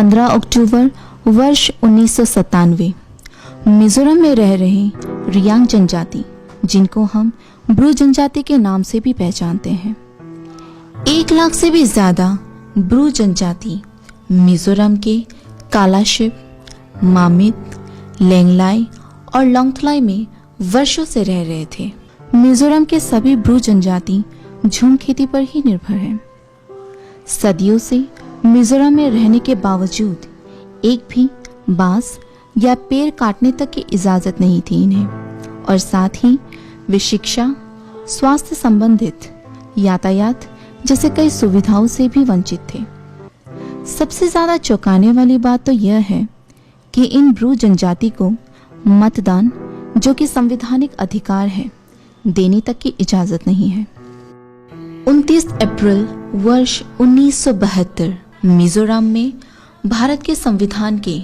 15 अक्टूबर वर्ष 1997 मिजोरम में रह रहे रियांग जनजाति, जिनको हम ब्रू जनजाति के नाम से भी पहचानते हैं। 1 लाख से भी ज्यादा ब्रू जनजाति मिजोरम के कालाशिप, मामित, लेंगलाई और लोंगथलाई में वर्षों से रह रहे थे। मिजोरम के सभी ब्रू जनजाति झूम खेती पर ही निर्भर है। सदियों से मिजोरम में रहने के बावजूद एक भी बांस या पेड़ काटने तक की इजाजत नहीं थी इन्हें, और साथ ही वे शिक्षा, स्वास्थ्य संबंधित, यातायात जैसे कई सुविधाओं से भी वंचित थे। सबसे ज्यादा चौंकाने वाली बात तो यह है कि इन ब्रू जनजाति को मतदान, जो कि संवैधानिक अधिकार है, देने तक की इजाजत नहीं है। 29 अप्रैल वर्ष 1972 मिजोरम में भारत के संविधान के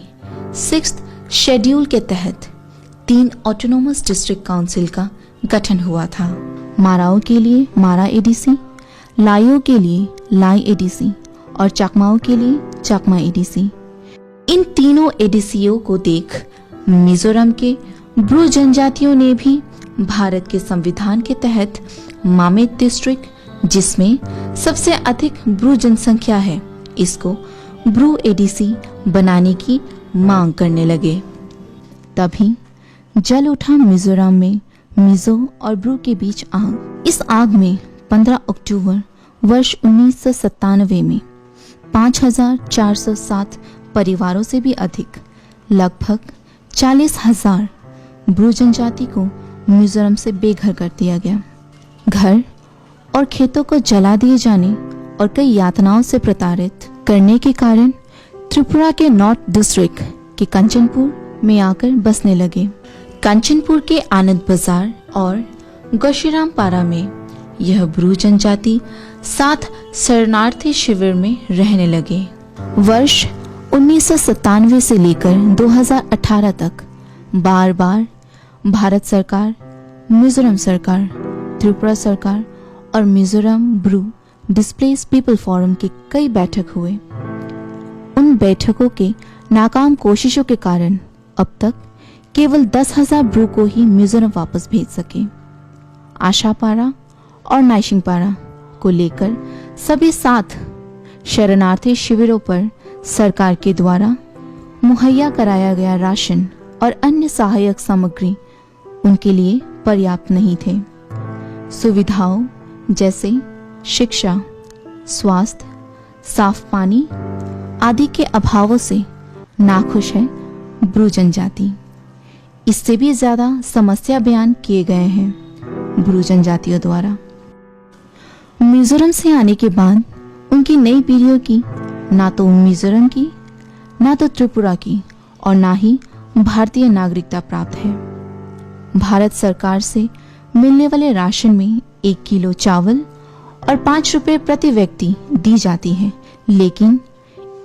6th शेड्यूल के तहत 3 ऑटोनोमस डिस्ट्रिक्ट काउंसिल का गठन हुआ था। माराओं के लिए मारा एडीसी, लाइयों के लिए लाई एडीसी और चकमाओं के लिए चकमा एडीसी। इन तीनों एडीसीओ को देख मिजोरम के ब्रू जनजातियों ने भी भारत के संविधान के तहत मामेत डिस्ट्रिक्ट, जिसमें सबसे अधिक ब्रू जनसंख्या है, इसको ब्रू एडीसी बनाने की मांग करने लगे। तभी जल उठा मिजोरम में मिजो और ब्रू के बीच आग। इस आग में 15 अक्टूबर वर्ष 1997 में 5407 परिवारों से भी अधिक, लगभग 40,000 ब्रू जनजाति को मिजोरम से बेघर कर दिया गया। घर और खेतों को जला दिए जाने और कई यातनाओं से प्रताड़ित करने के कारण त्रिपुरा के नॉर्थ डिस्ट्रिक्ट के कंचनपुर में आकर बसने लगे। कंचनपुर के आनंद बाजार और गौशीरामपारा में यह ब्रू जनजाति 7 शरणार्थी शिविर में रहने लगे। वर्ष 1997 से लेकर 2018 तक बार बार भारत सरकार, मिजोरम सरकार, त्रिपुरा सरकार और Mizoram Bru displaced people forum के कई बैठक हुए। उन बैठकों के नाकाम कोशिशों के कारण अब तक केवल 10,000 ब्रू को ही मिजोरम वापस भेज सके। आशापारा और नाइशिंगपारा को लेकर सभी 7 शरणार्थी शिविरों पर सरकार के द्वारा मुहैया कराया गया राशन और अन्य सहायक सामग्री उनके लिए पर्याप्त नहीं थे। सुविधाओं जैसे शिक्षा, स्वास्थ्य, साफ पानी आदि के अभावों से नाखुश है ब्रू जनजाति। इससे भी ज्यादा समस्या बयान किए गए हैं ब्रू जनजातियों द्वारा। मिजोरम से आने के बाद उनकी नई पीढ़ियों की ना तो मिजोरम की, ना तो त्रिपुरा की और ना ही भारतीय नागरिकता प्राप्त है। भारत सरकार से मिलने वाले राशन में 1 किलो चावल और 5 रुपए प्रति व्यक्ति दी जाती है, लेकिन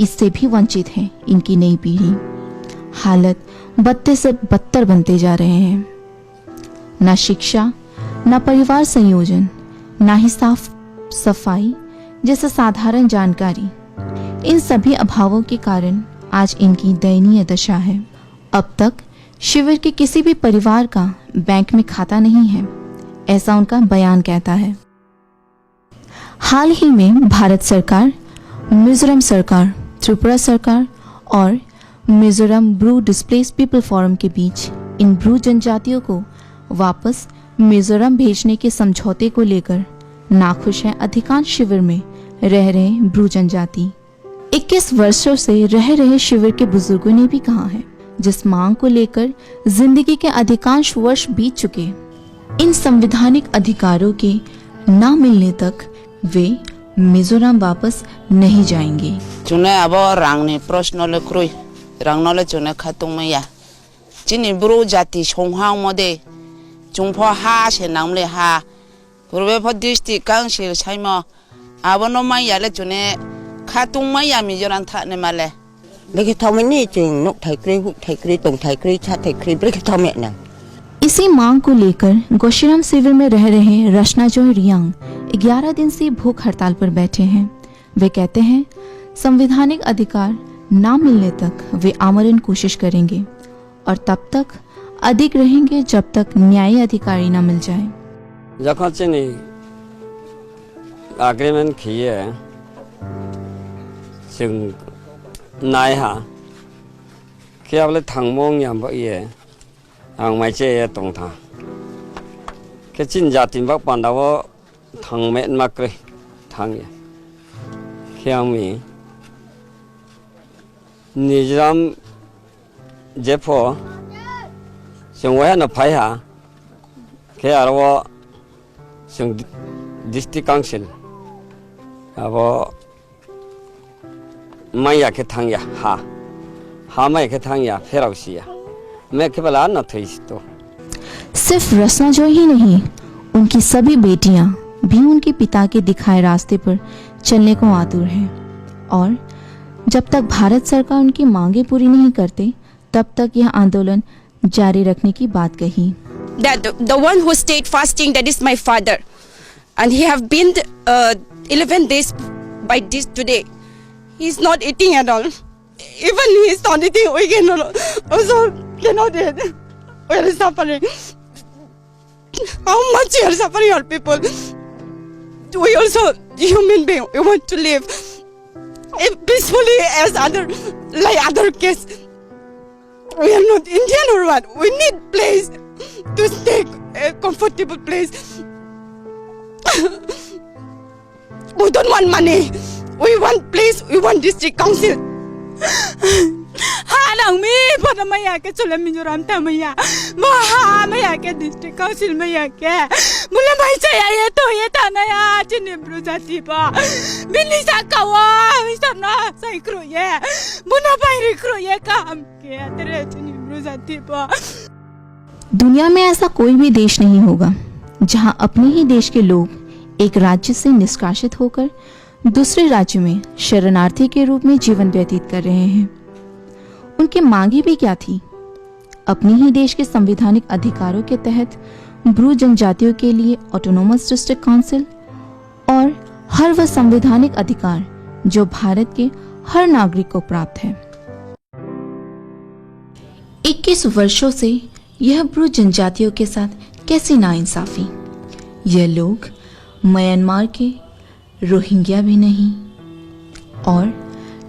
इससे भी वंचित है इनकी नई पीढ़ी। हालत बदतर से बदतर बनते जा रहे हैं। न शिक्षा, न परिवार संयोजन, न ही साफ सफाई जैसा साधारण जानकारी, इन सभी अभावों के कारण आज इनकी दयनीय दशा है। अब तक शिविर के किसी भी परिवार का बैंक में खाता नहीं है, ऐसा उनका बयान कहता है। हाल ही में भारत सरकार, मिजोरम सरकार, त्रिपुरा सरकार और Mizoram Bru displaced people forum के बीच इन ब्रू जनजातियों को वापस मिजोरम भेजने के समझौते को लेकर नाखुश है अधिकांश शिविर में रह रहे ब्रू जनजाति। 21 वर्षों से रह रहे शिविर के बुजुर्गों ने भी कहा है, जिस मांग को लेकर जिंदगी के अधिकांश वर्ष बीत चुके, इन संवैधानिक अधिकारों के न मिलने तक वे मिजोरम वापस नहीं जाएंगे। चुने अब रांगने प्रश्न ले क्रोई रांगनो ले चुने खातुंग मैया जिन्हें ब्रू जाति सोंहांग मोदे चुंफो हा से नामले हा पूर्वे फदिस्ती कांसिल साइमो आबनो मैया ले चुने खातुंग मैया मिजोरम थाने माले लेकिन थोमें नहीं चिंग नुक थाइक्री तुंग थाइक्री छा थाइक्री ब्रेक थोमें ना। इसी मांग को लेकर गौशीराम शिविर में रह रहे रशनाजोय रियांग 11 दिन से भूख हड़ताल पर बैठे हैं। वे कहते हैं संवैधानिक अधिकार ना मिलने तक वे आमरण कोशिश करेंगे और तब तक अधिक रहेंगे जब तक न्यायी अधिकारी ना मिल जाए। जखन चिनी एग्रीमेंट किए जों नायहा केवल थांमों याम ये आं माइचे तोंथा के चिन जातिन बक पांडावो थांमेट माक्रे थांगे केमी निजराम जेफो जों वह न फाया के आरो जों डिस्ट्रिक्ट काउंसिल अब माया के थांया हा माया के थांया फेरावसिया मैं केवल न थी तो सिर्फ रसना जो ही नहीं, उनकी सभी बेटियां भी उनके पिता के दिखाए रास्ते पर चलने को आतुर हैं और जब तक भारत सरकार उनकी मांगे पूरी नहीं करते तब तक यह आंदोलन जारी रखने की बात कही। That the one who stayed fasting, that is my father, and he have been 11 days by this today. He's not eating at all. Even he's not eating, we can also cannot eat. We are suffering. How much we are suffering, our people. We also human being. We want to live peacefully as other kids. We are not Indian or what? We need place to stay, a comfortable place. We don't want money. We want place. We want district council. Hanang mi pada maya ke chula Mizoram ta maya maha maya ke district council maya ke mula mai saya ye to ye tanah ya chini brujati pa bini sakawa misana sai kru ye muna bai kru ye kam ke tere chini brujati pa। दुनिया में ऐसा कोई भी देश नहीं होगा जहां अपने ही देश के लोग एक राज्य से निष्कासित होकर दूसरे राज्य में शरणार्थी के रूप में जीवन व्यतीत कर रहे हैं। उनकी मांगी भी क्या थी? अपने ही देश के संवैधानिक अधिकारों के तहत ब्रू जनजातियों के लिए ऑटोनोमस डिस्ट्रिक्ट काउंसिल और हर वह संवैधानिक अधिकार जो भारत के हर नागरिक को प्राप्त है। 21 वर्षों से यह ब्रू जनजातियों के साथ कैसी नाइंसाफी। यह लोग म्यांमार के रोहिंग्या भी नहीं और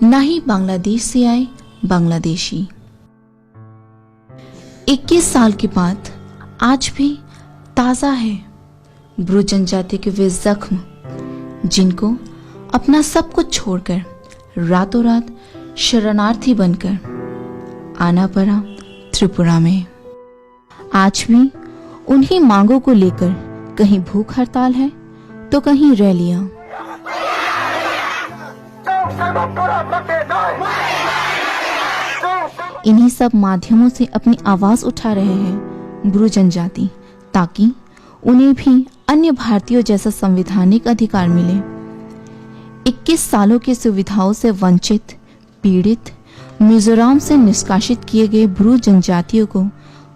न ही बांग्लादेश से आए बांग्लादेशी। 21 साल के बाद आज भी ताज़ा है ब्रू जनजाति के वे जख्म जिनको अपना सब कुछ छोड़कर रातों रात शरणार्थी बनकर आना पड़ा त्रिपुरा में। आज भी उन्हीं मांगों को लेकर कहीं भूख हड़ताल है तो कहीं रैलियां। इन्हीं सब माध्यमों से अपनी आवाज उठा रहे हैं ब्रू जनजाति ताकि उन्हें भी अन्य भारतीयों जैसा संवैधानिक अधिकार मिले। 21 सालों की सुविधाओं से वंचित पीड़ित मिजोरम से निष्कासित किए गए ब्रू जनजातियों को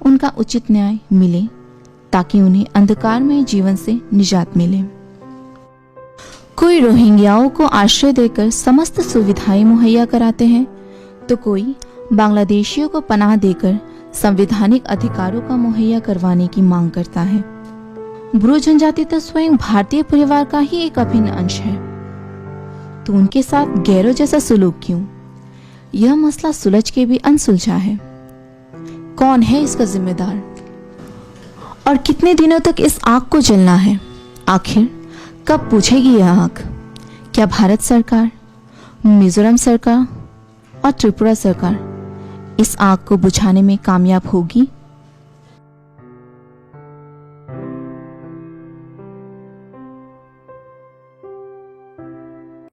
उनका उचित न्याय मिले ताकि उन्हें अंधकारमय जीवन से निजात मिले। कोई रोहिंग्याओं को आश्रय देकर समस्त सुविधाएं मुहैया कराते हैं तो कोई बांग्लादेशियों को पनाह देकर संवैधानिक अधिकारों का मुहैया करवाने की मांग करता है। ब्रू जनजाति तो स्वयं भारतीय परिवार का ही एक अभिन्न अंश है, तो उनके साथ गैरों जैसा सुलूक क्यों? यह मसला सुलझ के भी अनसुलझा है। कौन है इसका जिम्मेदार और कितने दिनों तक इस आग को जलना है? आखिर कब बुझेगी यह आग? क्या भारत सरकार, मिजोरम सरकार और त्रिपुरा सरकार इस आग को बुझाने में कामयाब होगी